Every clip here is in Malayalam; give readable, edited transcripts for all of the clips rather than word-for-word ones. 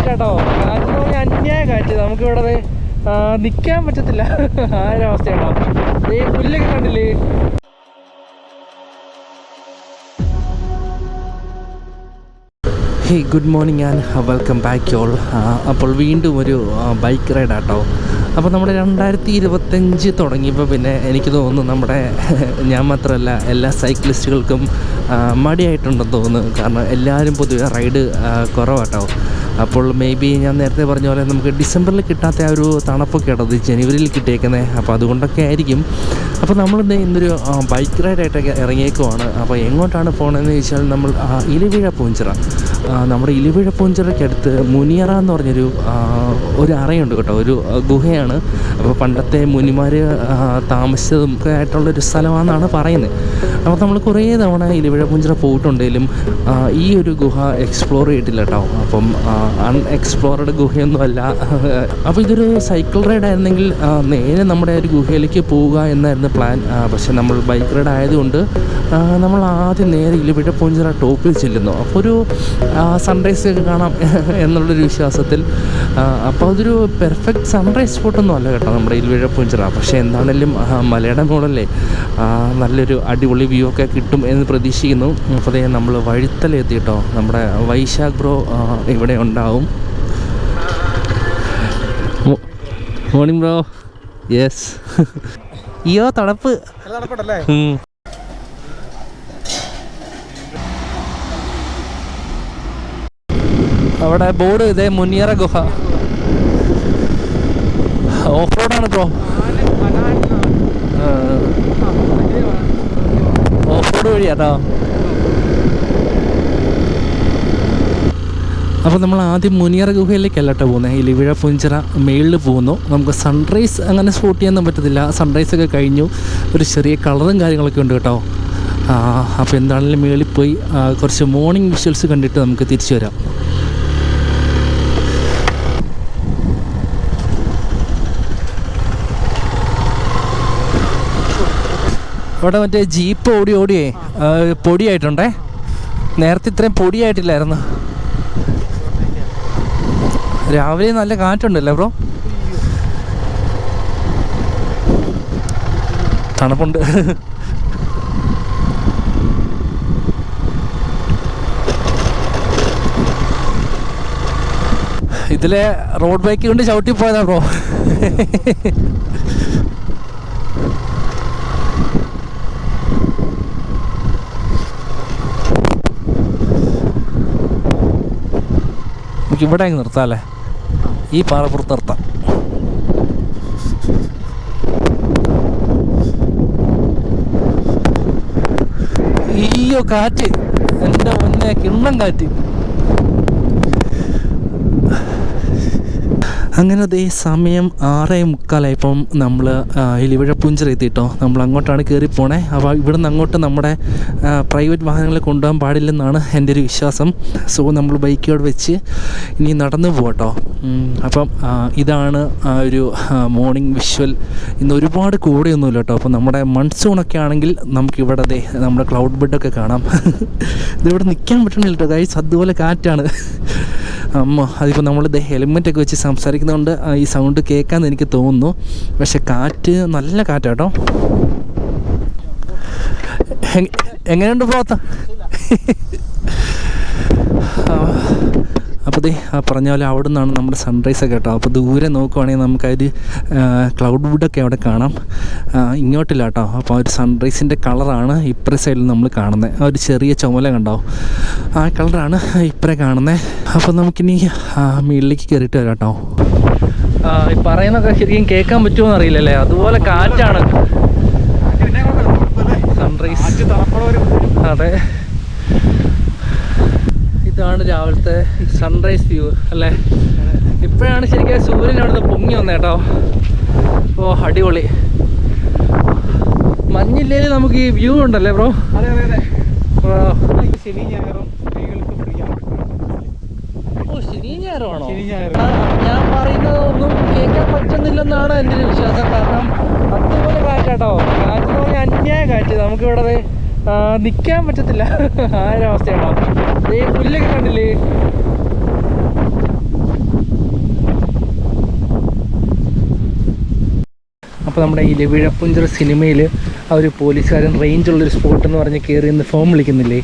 കാറ്റാട്ടോ. കാറ്റ് എന്ന് പറഞ്ഞാൽ അന്യായ കാറ്റ്. നമുക്കിവിടെ നിൽക്കാൻ പറ്റത്തില്ല. ആ ഒരവസ്ഥയാണോ. ഈ പുല്ലൊക്കെ കണ്ടില്ലേ? Hey good morning and welcome back all. അപ്പോൾ വീണ്ടും ഒരു ബൈക്ക് റൈഡാട്ടോ. അപ്പോൾ നമ്മുടെ 2025 തുടങ്ങിയപ്പോൾ പിന്നെ എനിക്ക് തോന്നുന്നു നമ്മുടെ ഞാൻ മാത്രമല്ല എല്ലാ സൈക്ലിസ്റ്റുകൾക്കും മടിയായിട്ടുണ്ടെന്ന് തോന്നുന്നു. കാരണം എല്ലാവരും പൊതുവെ റൈഡ് കുറവാട്ടോ. അപ്പോൾ മേ ബി ഞാൻ നേരത്തെ പറഞ്ഞ പോലെ നമുക്ക് ഡിസംബറിൽ കിട്ടാത്ത ആ ഒരു തണുപ്പൊക്കെ ആട്ടോ ഇത് ജനുവരിയിൽ കിട്ടിയേക്കുന്നത്. അപ്പോൾ അതുകൊണ്ടൊക്കെ ആയിരിക്കും. അപ്പോൾ നമ്മളിന്ന് ഇന്നൊരു ബൈക്ക് റൈഡായിട്ടൊക്കെ ഇറങ്ങിയേക്കുവാണ്. അപ്പോൾ എങ്ങോട്ടാണ് പോകണമെന്ന് ചോദിച്ചാൽ നമ്മൾ ഇലവീഴ പൂഞ്ചിറ, നമ്മുടെ ഇലവീഴ പൂഞ്ചിറയ്ക്കടുത്ത് മുനിയറ എന്ന് പറഞ്ഞൊരു ഒരു അറയുണ്ട് കേട്ടോ, ഒരു ഗുഹയാണ്. അപ്പോൾ പണ്ടത്തെ മുനിമാർ താമസിച്ചതും ഒക്കെ ആയിട്ടുള്ളൊരു സ്ഥലമാണെന്നാണ് പറയുന്നത്. അപ്പോൾ നമ്മൾ കുറേ തവണ ഇലവീഴ പൂഞ്ചിറ പോയിട്ടുണ്ടെങ്കിലും ഈ ഒരു ഗുഹ എക്സ്പ്ലോർ ചെയ്തിട്ടില്ല കേട്ടോ. അപ്പം അൺഎക്സ്പ്ലോർഡ് ഗുഹയൊന്നുമല്ല. അപ്പോൾ ഇതൊരു സൈക്കിൾ റൈഡ് ആയിരുന്നെങ്കിൽ നേരെ നമ്മുടെ ഒരു ഗുഹയിലേക്ക് പോവുക എന്നായിരുന്നു പ്ലാൻ. പക്ഷെ നമ്മൾ ബൈക്ക് റൈഡ് ആയതുകൊണ്ട് നമ്മൾ ആദ്യം നേരെ ഇലവീഴ പൂഞ്ചിറ ടോപ്പിൽ ചെല്ലുന്നു. അപ്പോൾ ഒരു സൺറൈസ് ഒക്കെ കാണാം എന്നുള്ളൊരു വിശ്വാസത്തിൽ. അപ്പോൾ അതൊരു പെർഫെക്റ്റ് സൺറൈസ് സ്പോട്ടൊന്നും അല്ല കേട്ടോ നമ്മുടെ ഇലവീഴ പൂഞ്ചിറ. പക്ഷേ എന്താണെങ്കിലും മലയുടെ മുകളിലേ നല്ലൊരു അടിപൊളി വ്യൂ ഒക്കെ കിട്ടും എന്ന് പ്രതീക്ഷിക്കുന്നു. അപ്പോൾ അതേ നമ്മൾ വഴിത്തല എത്തി കേട്ടോ. നമ്മുടെ വൈശാഖ് ബ്രോ ഇവിടെ ഉണ്ടാവും. Morning bro. യെസ്. അയ്യോ തണുപ്പ്. അവിടെ ബോർഡ് ഇതേ മുനിയറ ഗുഹ. ഓഫ് റോഡാണ് ബ്രോ. Off road വഴിയാട്ടോ. അപ്പോൾ നമ്മൾ ആദ്യം മുനിയറ ഗുഹയിലേക്കല്ല കേട്ടോ പോകുന്നത്. ഇലവീഴ പൂഞ്ചിറ മേളിൽ പോകുന്നു. നമുക്ക് സൺറൈസ് അങ്ങനെ സ്പോട്ട് ചെയ്യാനൊന്നും പറ്റത്തില്ല. സൺറൈസൊക്കെ കഴിഞ്ഞു. ഒരു ചെറിയ കളറും കാര്യങ്ങളൊക്കെ ഉണ്ട് കേട്ടോ. അപ്പോൾ എന്താണെങ്കിലും മേളിൽ പോയി കുറച്ച് മോർണിംഗ് വിഷ്വൽസ് കണ്ടിട്ട് നമുക്ക് തിരിച്ചു വരാം. ഇവിടെ മറ്റേ ജീപ്പ് ഓടിയേ പൊടിയായിട്ടുണ്ടേ. നേരത്തെ ഇത്രയും പൊടിയായിട്ടില്ലായിരുന്നു. രാവിലെ നല്ല കാറ്റുണ്ടല്ലേ ബ്രോ? തണുപ്പുണ്ട്. ഇതിലെ റോഡ് ബൈക്ക് കൊണ്ട് ചവിട്ടി പോയതാ ബ്രോ. ഇവിടെ അങ്ങ് നിർത്താം അല്ലേ? ഈ പാറപ്പുറത്ത് നിർത്താം. അയ്യോ കാറ്റ്, എൻ്റെ മുന്നേ കിണ്ണം കാറ്റ്. അങ്ങനെ അതേ സമയം 6:45 ഇപ്പം നമ്മൾ ഇലവീഴ പൂഞ്ചിറ എത്തിയിട്ടോ. നമ്മൾ അങ്ങോട്ടാണ് കയറി പോണേ. അപ്പോൾ ഇവിടുന്ന് അങ്ങോട്ട് നമ്മുടെ പ്രൈവറ്റ് വാഹനങ്ങൾ കൊണ്ടുപോകാൻ പാടില്ലെന്നാണ് എൻ്റെ ഒരു വിശ്വാസം. സോ നമ്മൾ ബൈക്കോട് വെച്ച് ഇനി നടന്നു പോകട്ടോ. അപ്പം ഇതാണ് ഒരു മോർണിംഗ് വിഷ്വൽ. ഇന്ന് ഒരുപാട് കൂടെയൊന്നുമില്ല കേട്ടോ. അപ്പോൾ നമ്മുടെ മൺസൂണൊക്കെ ആണെങ്കിൽ നമുക്കിവിടെ ദേ നമ്മുടെ ക്ലൗഡ് ബെഡൊക്കെ കാണാം. ഇതിവിടെ നിൽക്കാൻ പറ്റണില്ല കേട്ടോ ഗൈസ്, അതുപോലെ കാറ്റാണ്. അതിപ്പോൾ നമ്മളിത് ഹെൽമെറ്റൊക്കെ വെച്ച് സംസാരിക്കുന്നതുകൊണ്ട് ഈ സൗണ്ട് കേൾക്കാമെന്ന് എനിക്ക് തോന്നുന്നു. പക്ഷെ കാറ്റ് നല്ല കാറ്റാട്ടോ. എങ്ങനെയുണ്ട് പോത്ത? അപ്പോൾ ദേ പറഞ്ഞ പോലെ അവിടെ നിന്നാണ് നമ്മുടെ സൺറൈസൊക്കെ കേട്ടോ. അപ്പോൾ ദൂരെ നോക്കുവാണെങ്കിൽ നമുക്കതൊരു ക്ലൗഡ് വുഡൊക്കെ അവിടെ കാണാം. ഇങ്ങോട്ടില്ല കേട്ടോ. അപ്പോൾ ആ ഒരു സൺറൈസിൻ്റെ കളറാണ് ഇപ്പുറ സൈഡിൽ നമ്മൾ കാണുന്നത്. ആ ഒരു ചെറിയ ചുമല കണ്ടോ, ആ കളറാണ് ഇപ്പുറേ കാണുന്നത്. അപ്പോൾ നമുക്കിനി മുകളിലേക്ക് കയറിയിട്ട് വരാം കേട്ടോ. ഈ പറയുന്നൊക്കെ ശരിക്കും കേൾക്കാൻ പറ്റുമോ എന്നറിയില്ലല്ലേ, അതുപോലെ കാറ്റാണ്. സൺറൈസ്. അതെ, ഇതാണ് രാവിലത്തെ സൺറൈസ് വ്യൂ അല്ലേ. ഇപ്പോഴാണ് ശരിക്കും സൂര്യൻ അവിടുന്ന് പൊങ്ങി വന്നത് കേട്ടോ. ഓ അടിപൊളി. മഞ്ഞില്ലേലും നമുക്ക് ഈ വ്യൂ ഉണ്ടല്ലേ ബ്രോ? ശനി ഞായറും ഞാൻ പറയുന്നത് ഒന്നും കേൾക്കാൻ പറ്റുന്നില്ലെന്നാണ് എൻ്റെ ഒരു വിശ്വാസം. കാരണം അതുപോലെ കാറ്റാട്ടോ. കാറ്റ് എന്ന് പറഞ്ഞാൽ അന്യായ കാറ്റ്. നമുക്കിവിടെ നിൽക്കാൻ പറ്റത്തില്ല. ആ ഒരവസ്ഥയാണോ. ഈ പുല്ലൊക്കെ കണ്ടില്ലേ? അപ്പോൾ നമ്മുടെ ഈ ഇലവിഴാപ്പുഞ്ചിറ സിനിമയിൽ ആ ഒരു പോലീസുകാരൻ റേഞ്ചുള്ളൊരു സ്പോട്ട് എന്ന് പറഞ്ഞ് കയറി നിന്ന് ഫോം വിളിക്കുന്നില്ലേ,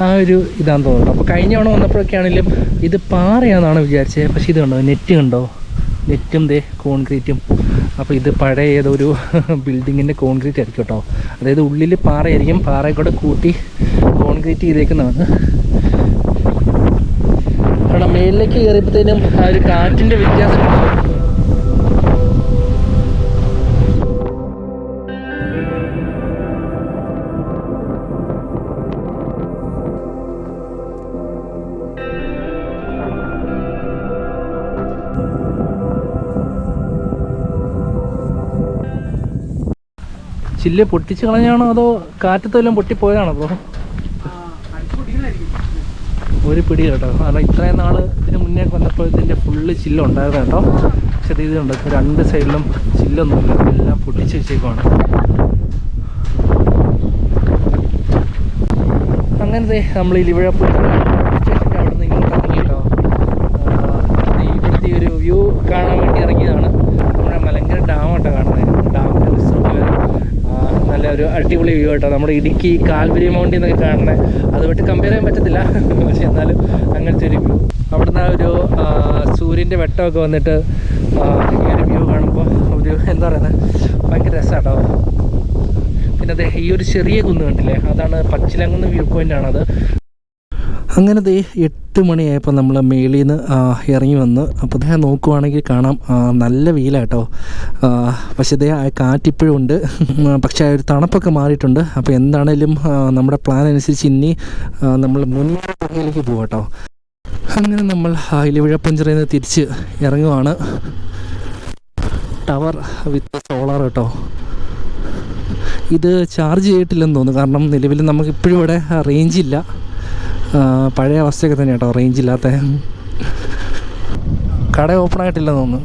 ആ ഒരു ഇതാണെന്ന് തോന്നുന്നു. അപ്പോൾ കഴിഞ്ഞ തവണ വന്നപ്പോഴൊക്കെ ആണെങ്കിലും ഇത് പാറയാണെന്നാണ് വിചാരിച്ചത്. പക്ഷേ ഇത് കണ്ടോ, നെറ്റ് കണ്ടോ, നെറ്റും കോൺക്രീറ്റും. അപ്പോൾ ഇത് പഴയ ഏതൊരു ബിൽഡിങ്ങിൻ്റെ കോൺക്രീറ്റ് ആയിരിക്കും കേട്ടോ. അതായത് ഉള്ളിൽ പാറയായിരിക്കും, പാറയെ കൂടെ കൂട്ടി കോൺക്രീറ്റ് ചെയ്തേക്കുന്നതാണ്. കാരണം മേലിലേക്ക് കയറിയപ്പോഴത്തേനും ആ ഒരു കാറ്റിൻ്റെ വ്യത്യാസം ഉണ്ടാവും. ചില്ല് പൊട്ടിച്ച് കളഞ്ഞാണോ അതോ കാറ്റത്തെല്ലാം പൊട്ടിപ്പോയതാണോ ബ്രോ? ഒരു പിടി കേട്ടോ. കാരണം ഇത്രയും നാൾ ഇതിന് മുന്നേ വന്നപ്പോൾ ഇതിൻ്റെ ഫുള്ള് ചില്ലുണ്ടായിരുന്നു കേട്ടോ. പക്ഷെ ഇത് ഇതുണ്ട്, രണ്ട് സൈഡിലും ചില്ലൊന്നുമില്ല, എല്ലാം പൊട്ടിച്ച് വെച്ചേക്കുവാണ്. അങ്ങനത്തെ നമ്മൾ ഈ ഇലവിഴാപ്പുഞ്ചിറ സ്റ്റേഷൻ്റെ അവിടെ നിന്ന് ഇങ്ങോട്ട് ഇറങ്ങി കേട്ടോ. ഇവിടുത്തെ ഒരു വ്യൂ കാണാൻ വേണ്ടി ഇറങ്ങിയതാണ്. നമ്മുടെ മലങ്കര ഡാമാട്ടോ കാണുന്നത്. ഡാമിൻ്റെ റിസോർട്ടിൽ നല്ല ഒരു അടിപൊളി വ്യൂ കേട്ടോ. നമ്മുടെ ഇടുക്കി കാൽവരി മൗണ്ടിൽ നിന്നൊക്കെ കാണുന്നത് അതുമായിട്ട് കമ്പയർ ചെയ്യാൻ പറ്റത്തില്ല, പക്ഷെ എന്നാലും അങ്ങനത്തെ ഒരു വ്യൂ. അവിടുന്ന് ആ ഒരു സൂര്യൻ്റെ വെട്ടമൊക്കെ വന്നിട്ട് ഈ ഒരു വ്യൂ കാണുമ്പോൾ ഒരു എന്താ പറയുന്നത്, ഭയങ്കര രസമാട്ടോ. പിന്നെ അതെ ഈ ഒരു ചെറിയ കുന്ന് കണ്ടില്ലേ, അതാണ് പച്ചിലങ്ങുന്ന വ്യൂ പോയിൻ്റാണത്. അങ്ങനെ 8 മണിയായപ്പോൾ നമ്മൾ മേളിൽ നിന്ന് ഇറങ്ങി വന്ന്. അപ്പോൾ അദ്ദേഹം നോക്കുവാണെങ്കിൽ കാണാം നല്ല വെയിലാട്ടോ. പക്ഷേ ആ കാറ്റിപ്പോഴും ഉണ്ട്, പക്ഷേ ആ ഒരു തണുപ്പൊക്കെ മാറിയിട്ടുണ്ട്. അപ്പോൾ എന്താണേലും നമ്മുടെ പ്ലാൻ അനുസരിച്ച് ഇനി നമ്മൾ മുന്നേറ ഗുഹയിലേക്ക് പോകാം കേട്ടോ. അങ്ങനെ നമ്മൾ ഇലവിഴാപ്പുഞ്ചിറയിൽ നിന്ന് തിരിച്ച് ഇറങ്ങുവാണ്. ടവർ വിത്ത് സോളാർ കേട്ടോ. ഇത് ചാർജ് ചെയ്തിട്ടില്ലെന്ന് തോന്നുന്നു, കാരണം നിലവിൽ നമുക്കിപ്പോഴും ഇവിടെ റേഞ്ചില്ല. പഴയ അവസ്ഥയൊക്കെ തന്നെ കേട്ടോ, റേഞ്ചില്ലാത്ത. കട ഓപ്പൺ ആയിട്ടില്ലെന്ന് തോന്നുന്നു.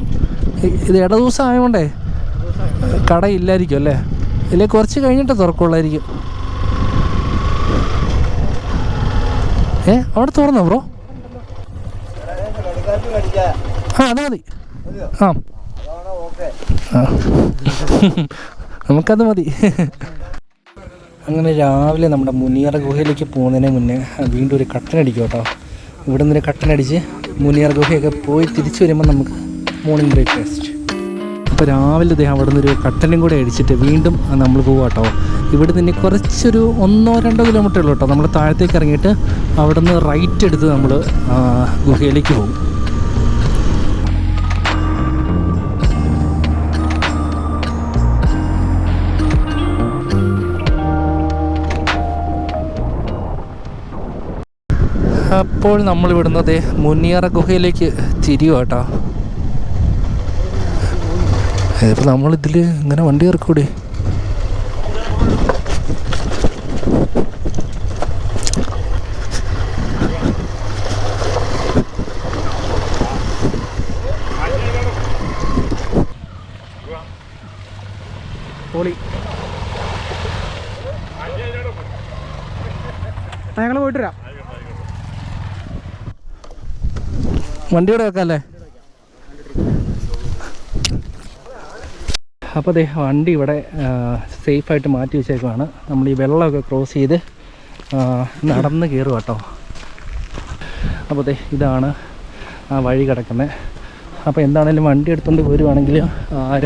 ഇത് ഇട ദിവസം ആയതുകൊണ്ടേ കട ഇല്ലായിരിക്കും അല്ലേ, ഇല്ലേ കുറച്ച് കഴിഞ്ഞിട്ട് തുറക്കുള്ളായിരിക്കും. അവിടെ തുറന്നോ ബ്രോ? അത് മതി. നമുക്കത് മതി. അങ്ങനെ രാവിലെ നമ്മുടെ മുനിയറ ഗുഹയിലേക്ക് പോകുന്നതിന് മുന്നേ വീണ്ടും ഒരു കട്ടനടിക്കും കേട്ടോ. ഇവിടെ നിന്നൊരു കട്ടനടിച്ച് മുനിയറ ഗുഹയൊക്കെ പോയി തിരിച്ചു വരുമ്പോൾ നമുക്ക് മോർണിംഗ് ബ്രേക്ക്ഫാസ്റ്റ്. അപ്പോൾ രാവിലെ അദ്ദേഹം അവിടെ നിന്നൊരു കട്ടനും കൂടെ അടിച്ചിട്ട് വീണ്ടും നമ്മൾ പോകും കേട്ടോ. ഇവിടെ നിന്ന് കുറച്ചൊരു 1-2 കിലോമീറ്റർ ഉള്ളൂ കേട്ടോ. നമ്മൾ താഴത്തേക്ക് ഇറങ്ങിയിട്ട് അവിടെ നിന്ന് റൈറ്റ് എടുത്ത് നമ്മൾ ഗുഹയിലേക്ക് പോകും. അപ്പോൾ നമ്മൾ വിടുന്നത് മുനിയറ ഗുഹയിലേക്ക് തിരിയുക കേട്ടോ. ഇതിപ്പോൾ നമ്മളിതിൽ ഇങ്ങനെ വണ്ടി ഇറക്കൂടെ. ഞങ്ങൾ പോയിട്ട് വരാം. വണ്ടിയോടെ വെക്കാമല്ലേ? അപ്പോൾ വണ്ടി ഇവിടെ സേഫായിട്ട് മാറ്റി വെച്ചേക്കുവാണ്. നമ്മൾ ഈ വെള്ളമൊക്കെ ക്രോസ് ചെയ്ത് നടന്ന് കയറുക കേട്ടോ. അപ്പോൾ ഇതാണ് ആ വഴി കിടക്കുന്നത്. അപ്പോൾ എന്താണേലും വണ്ടി എടുത്തുകൊണ്ട് വരുവാണെങ്കിൽ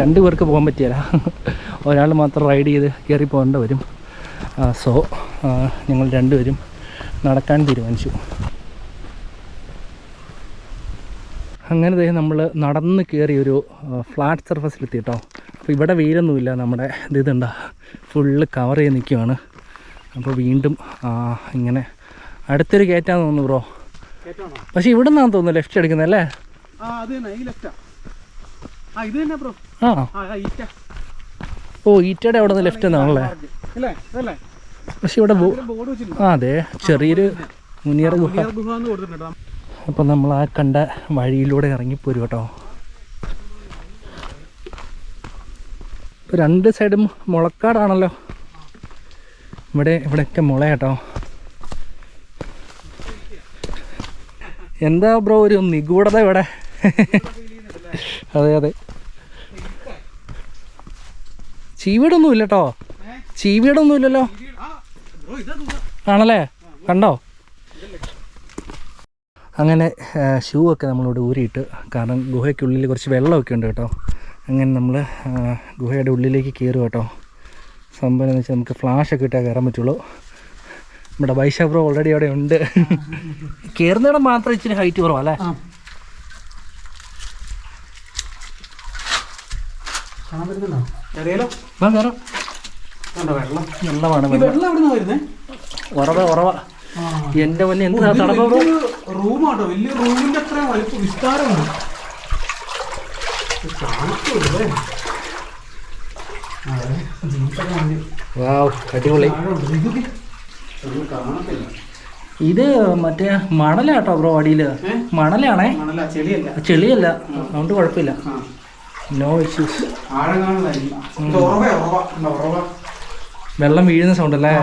2 പേർക്ക് പോകാൻ പറ്റിയല്ല, ഒരാൾ മാത്രം റൈഡ് ചെയ്ത് കയറി പോകേണ്ട വരും. സോ ഞങ്ങൾ 2 പേരും നടക്കാൻ തീരുമാനിച്ചു. അങ്ങനെ നമ്മൾ നടന്ന് കയറിയൊരു ഫ്ലാറ്റ് സർഫസിലെത്തി കേട്ടോ. അപ്പോൾ ഇവിടെ വെയിലൊന്നുമില്ല, നമ്മുടെ ഇതുണ്ടാ ഫുള്ള് കവർ ചെയ്ത് നിൽക്കുകയാണ്. അപ്പോൾ വീണ്ടും ഇങ്ങനെ അടുത്തൊരു കയറ്റാന്ന് തോന്നുന്നു ബ്രോ. പക്ഷേ ഇവിടെ നിന്നാന്ന് തോന്നുന്നു ലെഫ്റ്റ് എടുക്കുന്നത് അല്ലേ? ഓ ഈറ്റയുടെ അവിടെ നിന്ന് ലെഫ്റ്റ് എന്നാണല്ലേ? പക്ഷെ ഇവിടെ അതെ ചെറിയൊരു മുനിയറ ഗുഹ. അപ്പം നമ്മൾ ആ കണ്ട വഴിയിലൂടെ ഇറങ്ങിപ്പോരും കേട്ടോ. ഇപ്പോൾ 2 സൈഡും മുളക്കാടാണല്ലോ. ഇവിടെയൊക്കെ മുള കേട്ടോ. എന്താ ബ്രോ ഒരു നിഗൂഢത ഇവിടെ? അതെ ചീവീടൊന്നും ഇല്ല കേട്ടോ, ചീവീടൊന്നും ഇല്ലല്ലോ. ആണല്ലേ, കണ്ടോ? അങ്ങനെ ഷൂ ഒക്കെ നമ്മളിവിടെ ഊരിയിട്ട്, കാരണം ഗുഹയ്ക്കുള്ളിൽ കുറച്ച് വെള്ളമൊക്കെ ഉണ്ട് കേട്ടോ. അങ്ങനെ നമ്മൾ ഗുഹയുടെ ഉള്ളിലേക്ക് കയറും കേട്ടോ. സംഭവം എന്ന് വെച്ചാൽ നമുക്ക് ഫ്ലാഷൊക്കെ ഇട്ടാൽ കയറാൻ പറ്റുള്ളൂ. നമ്മുടെ വൈശ ബ്രോ ഓൾറെഡി അവിടെ ഉണ്ട്. കയറുന്നിടം മാത്രം ഇച്ചിരി ഹൈറ്റ് കുറവല്ലേ? വെള്ളമാണ് ഉറവ. എന്റെ മുന്നേ എന്താ റൂമാട്ടോ, വലിയ റൂമിന്റെ അത്ര വലിപ്പം വിസ്താരമുണ്ട്. അടിപൊളി. ഇത് മറ്റേ മണലാട്ടോ ബ്രോ, അടിയില് മണലാണേ, ചെളിയല്ല. അതുകൊണ്ട് കുഴപ്പമില്ല, നോ ഇഷ്യൂസ്. വെള്ളം വീഴുന്ന സൗണ്ട് അല്ലേ?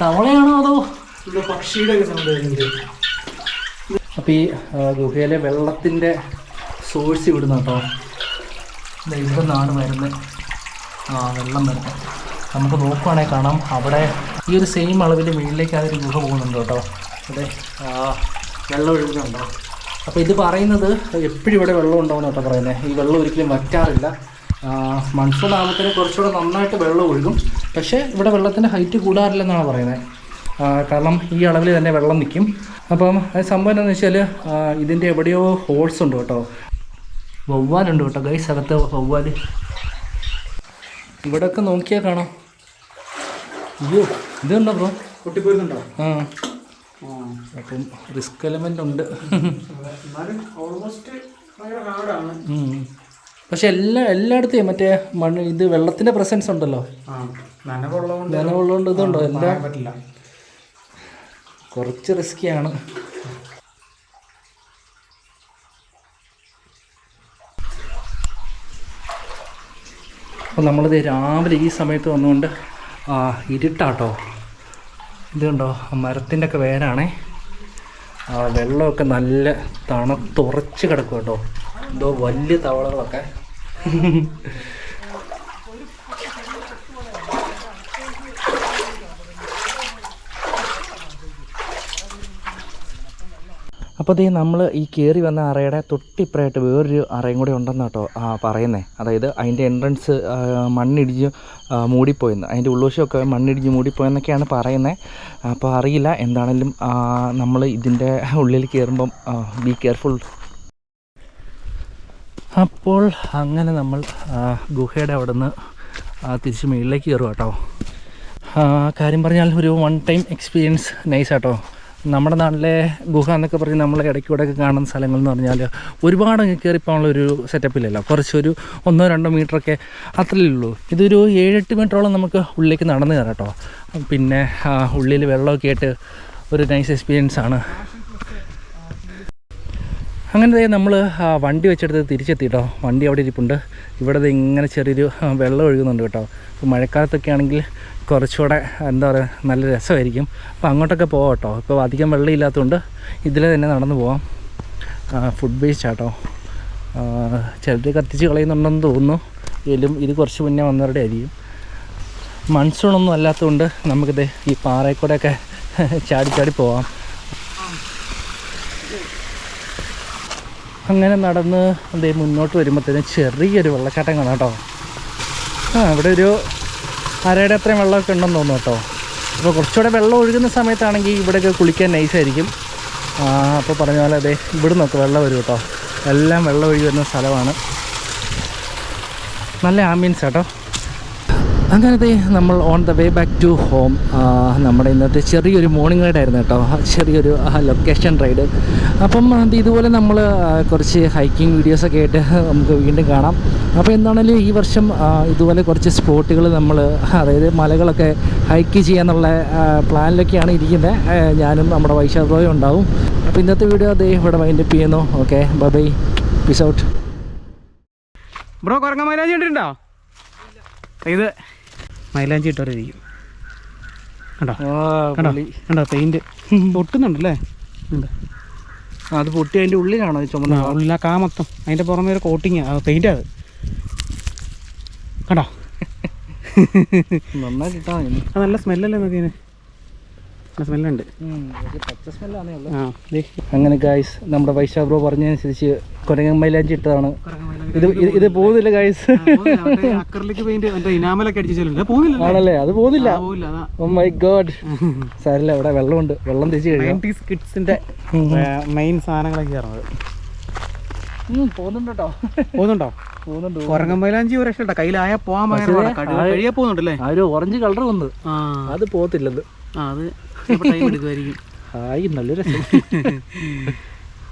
തവളയാണോ അതോ പക്ഷിയുടെ സൗണ്ട് വരുന്നുണ്ട്? അപ്പോൾ ഈ ഗുഹയിലെ വെള്ളത്തിൻ്റെ സോഴ്സ് ഇവിടുന്ന് കേട്ടോ. ഇവിടെ നിന്നാണ് വരുന്നത് വെള്ളം വരുന്നത്. നമുക്ക് നോക്കുവാണെങ്കിൽ കാണാം, അവിടെ ഈ ഒരു സെയിം അളവിൽ മുകളിലേക്ക് അതൊരു ഗുഹ പോകുന്നുണ്ട് കേട്ടോ. അവിടെ വെള്ളം ഒഴുകുന്നുണ്ടോ? അപ്പോൾ ഇത് പറയുന്നത് എപ്പോഴും ഇവിടെ വെള്ളം ഉണ്ടാവും കേട്ടോ പറയുന്നത്. ഈ വെള്ളം ഒരിക്കലും വറ്റാറില്ല. മൺസൂൺ ആകുമ്പോഴത്തേന് കുറച്ചുകൂടെ നന്നായിട്ട് വെള്ളം ഒഴുകും. പക്ഷേ ഇവിടെ വെള്ളത്തിൻ്റെ ഹൈറ്റ് കൂടാറില്ലെന്നാണ് പറയുന്നത്. കാരണം ഈ അളവിൽ തന്നെ വെള്ളം നിൽക്കും. അപ്പം അത് സംഭവം എന്താണെന്ന് വെച്ചാൽ ഇതിൻ്റെ എവിടെയോ ഹോൾസ് ഉണ്ട് കേട്ടോ. വവ്വാലുണ്ട് കേട്ടോ ഗൈസ്, അകത്ത് വവ്വാൽ. ഇവിടെയൊക്കെ നോക്കിയാൽ കാണാം. അയ്യോ, ഇതുണ്ടോ ബ്രോ? പൊട്ടിപ്പോയിരുന്നുണ്ടോ? അപ്പം റിസ്ക് എലമെൻ്റ് ഉണ്ട്. പക്ഷെ എല്ലായിടത്തും മറ്റേ മണ്ണ് ഇത് വെള്ളത്തിൻ്റെ പ്രസൻസ് ഉണ്ടല്ലോ. നനവുള്ളതുകൊണ്ട് ഇതുണ്ടോ എല്ലാം പറ്റില്ല. കുറച്ച് റിസ്ക്കിയാണ്. അപ്പോൾ നമ്മളിത് രാവിലെ ഈ സമയത്ത് വന്നുകൊണ്ട് ഇരുട്ടാട്ടോ. ഇതുണ്ടോ മരത്തിൻ്റെ ഒക്കെ വേരാണേ. വെള്ളമൊക്കെ നല്ല തണുത്തുറച്ച് കിടക്കും കേട്ടോ. എന്തോ വലിയ തവളകളൊക്കെ. അപ്പോൾ അതേ നമ്മൾ ഈ കയറി വന്ന അറയുടെ തൊട്ടിപ്പുറമായിട്ട് വേറൊരു അറയും കൂടി ഉണ്ടെന്ന് കേട്ടോ പറയുന്നത്. അതായത് അതിൻ്റെ എൻട്രൻസ് മണ്ണിടിച്ച് മൂടിപ്പോയെന്ന്, അതിൻ്റെ ഉൾവശമൊക്കെ മണ്ണിടിച്ച് മൂടിപ്പോയെന്നൊക്കെയാണ് പറയുന്നത്. അപ്പോൾ അറിയില്ല, എന്താണെങ്കിലും നമ്മൾ ഇതിൻ്റെ ഉള്ളിൽ കയറുമ്പം ബി കെയർഫുൾ. അപ്പോൾ അങ്ങനെ നമ്മൾ ഗുഹയുടെ അവിടെ നിന്ന് തിരിച്ച് മുകളിലേക്ക് കയറും കേട്ടോ. കാര്യം പറഞ്ഞാൽ ഒരു വൺ ടൈം എക്സ്പീരിയൻസ് നൈസ് കേട്ടോ. നമ്മുടെ നാട്ടിലെ ഗുഹ എന്നൊക്കെ പറഞ്ഞ് നമ്മൾ ഇടയ്ക്കൂടെയൊക്കെ കാണുന്ന സ്ഥലങ്ങൾ എന്ന് പറഞ്ഞാൽ ഒരുപാട് അങ്ങ് കയറിപ്പോകാനുള്ളൊരു സെറ്റപ്പില്ലല്ലോ. കുറച്ചൊരു 1-2 മീറ്ററൊക്കെ അത്രയേ ഉള്ളൂ. ഇതൊരു 7-8 മീറ്ററോളം നമുക്ക് ഉള്ളിലേക്ക് നടന്ന് കയറാം കേട്ടോ. പിന്നെ ഉള്ളിൽ വെള്ളമൊക്കെ ആയിട്ട് ഒരു നൈസ് എക്സ്പീരിയൻസ് ആണ്. അങ്ങനെ നമ്മൾ വണ്ടി വെച്ചെടുത്ത് തിരിച്ചെത്തി കേട്ടോ. വണ്ടി അവിടെ ഇരിപ്പുണ്ട്. ഇവിടെ ഇങ്ങനെ ചെറിയൊരു വെള്ളം ഒഴുകുന്നുണ്ട് കേട്ടോ. ഇപ്പോൾ മഴക്കാലത്തൊക്കെ ആണെങ്കിൽ കുറച്ചുകൂടെ എന്താ പറയുക നല്ല രസമായിരിക്കും. അപ്പോൾ അങ്ങോട്ടൊക്കെ പോകാം കേട്ടോ. ഇപ്പോൾ അധികം വെള്ളം ഇല്ലാത്തതുകൊണ്ട് ഇതിൽ തന്നെ നടന്നു പോവാം. ഫുഡ് വേസ്റ്റ് ആട്ടോ. ചിലർ കത്തിച്ച് കളയുന്നുണ്ടെന്ന് തോന്നുന്നു. എങ്കിലും ഇത് കുറച്ച് മുന്നേ വന്നവരുടെ ആയിരിക്കും. മൺസൂണൊന്നും അല്ലാത്തതുകൊണ്ട് നമുക്കിത് ഈ പാറയിൽ ചാടി പോവാം. അങ്ങനെ നടന്ന് അതേ മുന്നോട്ട് വരുമ്പോഴത്തേനും ചെറിയൊരു വെള്ളച്ചാട്ടം കാണാം കേട്ടോ. ഇവിടെ ഒരു അരയുടെ അത്രയും വെള്ളമൊക്കെ ഉണ്ടെന്ന് തോന്നുന്നു കേട്ടോ. അപ്പോൾ കുറച്ചുകൂടെ വെള്ളം ഒഴുകുന്ന സമയത്താണെങ്കിൽ ഇവിടെയൊക്കെ കുളിക്കാൻ നൈസായിരിക്കും. അപ്പോൾ പറഞ്ഞ പോലെ അതെ ഇവിടെ നിന്നൊക്കെ വെള്ളം വരും കേട്ടോ. എല്ലാം വെള്ളം ഒഴുകി വരുന്ന സ്ഥലമാണ്. നല്ല ആംബിയൻസ് കേട്ടോ. അങ്ങനത്തെ നമ്മൾ on the way back to home. നമ്മുടെ ഇന്നത്തെ ചെറിയൊരു മോർണിംഗ് റൈഡായിരുന്നു കേട്ടോ. ചെറിയൊരു ലൊക്കേഷൻ റൈഡ്. അപ്പം ഇതുപോലെ നമ്മൾ കുറച്ച് ഹൈക്കിംഗ് വീഡിയോസൊക്കെ ആയിട്ട് നമുക്ക് വീണ്ടും കാണാം. അപ്പോൾ എന്താണെങ്കിലും ഈ വർഷം ഇതുപോലെ കുറച്ച് സ്പോട്ടുകൾ നമ്മൾ, അതായത് മലകളൊക്കെ ഹൈക്ക് ചെയ്യാന്നുള്ള പ്ലാനിലൊക്കെയാണ് ഇരിക്കുന്നത്. ഞാനും നമ്മുടെ വൈശാഖ് ബ്രോയും ഉണ്ടാവും. അപ്പോൾ ഇന്നത്തെ വീഡിയോ അതേ ഇവിടെ വൈൻഡപ്പ് ചെയ്യുന്നു. Okay, bye bye, peace out. Bro കുറങ്ങ മൈലാഞ്ചി ഇട്ടിട്ടുണ്ടോ? ഇത് മൈലാഞ്ചി ഇട്ടവരിക്കും കണ്ടോ, കണ്ടോ, കണ്ടോ പെയിൻറ്റ് പൊട്ടുന്നുണ്ടല്ലേ. അത് പൊട്ടി അതിൻ്റെ ഉള്ളിലാണോ ചുമന്ന ഉള്ളിൽ ആ കാ മൊത്തം അതിൻ്റെ പുറമെ ഒരു കോട്ടിങ് പെയിൻ്റ് അത് കണ്ടോ നന്നായിട്ട് ഇട്ടാ അത് നല്ല സ്മെല്ലല്ലേ നോക്കിയതിന് നല്ല സ്മെല്ലുണ്ട് പച്ച സ്മെല്ലാണേ ഉള്ളത്. ആ ദേ അങ്ങനെ ഗായ്സ് നമ്മുടെ വൈശാഖ് ബ്രോ പറഞ്ഞതനുസരിച്ച് കുരങ്ങൻ മൈലാഞ്ചി ഇട്ടതാണ്. ഇത് പോകുന്നില്ല ഗായ്സ്. അക്രലിക് പെയിന്റ് മറ്റേ ഇനാമലൊക്കെ അടിച്ചിട്ടുണ്ട് പോകുന്നില്ല ആണല്ലേ? അത് പോകുന്നില്ല. പോവില്ല. Oh my God. സാരില്ല, ഇവിടെ വെള്ളമുണ്ട്, വെള്ളം തിരിച്ച് കഴിയാം. 90s കിഡ്സിന്റെ മെയിൻ സാധനങ്ങളൊക്കെ ആയിരുന്നത്. പോകുന്നുണ്ട് കേട്ടോ. പോകുന്നുണ്ടോ? പോകുന്നുണ്ട്. കൊരങ്ങമ്പലാഞ്ചി ഒരു രക്ഷ കയ്യിലായ പോകാൻ കഴിയാ പോകുന്നുണ്ടല്ലേ? ആ ഒരു ഓറഞ്ച് കളർ വന്ന് അത് പോകത്തില്ലത്. അത് ടൈം എടുക്കുമായിരിക്കും. ആയി, നല്ല രസം.